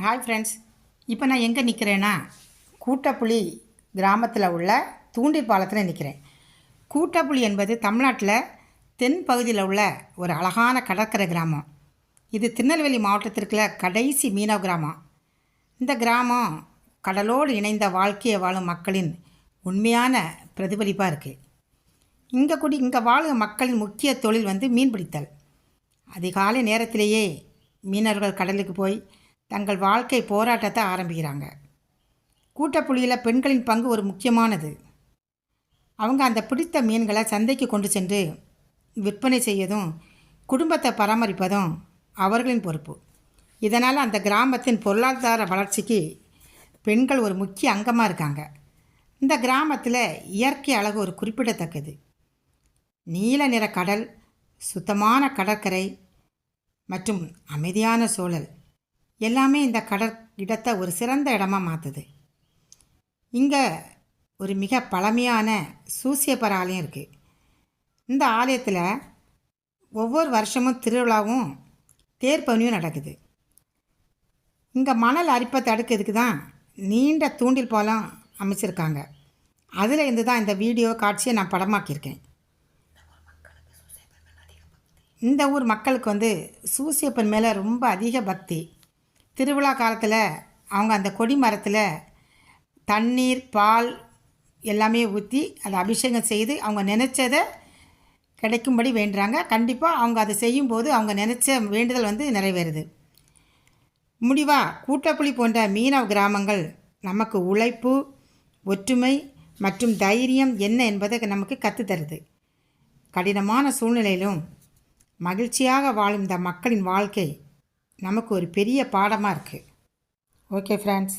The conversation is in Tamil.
ஹாய் ஃப்ரெண்ட்ஸ், இப்போ நான் எங்கே நிற்கிறேன்னா கூட்டப்புலி கிராமத்தில் உள்ள தூண்டில் பாலத்தில் நிற்கிறேன். கூட்டப்புலி என்பது தமிழ்நாட்டில் தென் பகுதியில் உள்ள ஒரு அழகான கடற்கரை கிராமம். இது திருநெல்வேலி மாவட்டத்திற்குள்ள கடைசி மீனவ கிராமம். இந்த கிராமம் கடலோடு இணைந்த வாழ்க்கையை வாழும் மக்களின் உண்மையான பிரதிபலிப்பாக இருக்குது. இங்கே வாழும் மக்களின் முக்கிய தொழில் மீன் பிடித்தல். அதிகாலை நேரத்திலேயே மீனவர்கள் கடலுக்கு போய் தங்கள் வாழ்க்கை போராட்டத்தை ஆரம்பிக்கிறாங்க. கூட்டப்புலியில் பெண்களின் பங்கு ஒரு முக்கியமானது. அவங்க அந்த பிடித்த மீன்களை சந்தைக்கு கொண்டு சென்று விற்பனை செய்யதும் குடும்பத்தை பராமரிப்பதும் அவர்களின் பொறுப்பு. இதனால் அந்த கிராமத்தின் பொருளாதார வளர்ச்சிக்கு பெண்கள் ஒரு முக்கிய அங்கமாக இருக்காங்க. இந்த கிராமத்தில் இயற்கை அழகு ஒரு குறிப்பிடத்தக்கது. நீல நிற கடல், சுத்தமான கடற்கரை மற்றும் அமைதியான சூழல் எல்லாமே இந்த இடத்தை ஒரு சிறந்த இடமா மாற்றுது. இங்கே ஒரு மிக பழமையான சூசியப்பர் ஆலயம் இருக்குது. இந்த ஆலயத்தில் ஒவ்வொரு வருஷமும் திருவிழாவும் தேர்ப்பவனியும் நடக்குது. இங்கே மணல் அரிப்பை தடுக்கிறதுக்கு தான் நீண்ட தூண்டில் பாலம் அமைச்சிருக்காங்க. அதில் இருந்து தான் இந்த வீடியோ காட்சியை நான் படமாக்கியிருக்கேன். இந்த ஊர் மக்களுக்கு சூசியப்பன் மேலே ரொம்ப அதிக பக்தி. திருவிழா காலத்தில் அவங்க அந்த கொடி மரத்தில் தண்ணீர், பால் எல்லாமே ஊற்றி அதை அபிஷேகம் செய்து அவங்க நினச்சதை கிடைக்கும்படி வேண்டுறாங்க. கண்டிப்பாக அவங்க அதை செய்யும்போது அவங்க நினச்ச வேண்டுதல் நிறைவேறுது. முடிவாக கூட்டப்புலி போன்ற மீனவ கிராமங்கள் நமக்கு உழைப்பு, ஒற்றுமை மற்றும் தைரியம் என்ன என்பதை நமக்கு கற்றுத்தருது. கடினமான சூழ்நிலையிலும் மகிழ்ச்சியாக வாழும் இந்த மக்களின் வாழ்க்கை நமக்கு ஒரு பெரிய பாடமாக இருக்குது. Okay friends.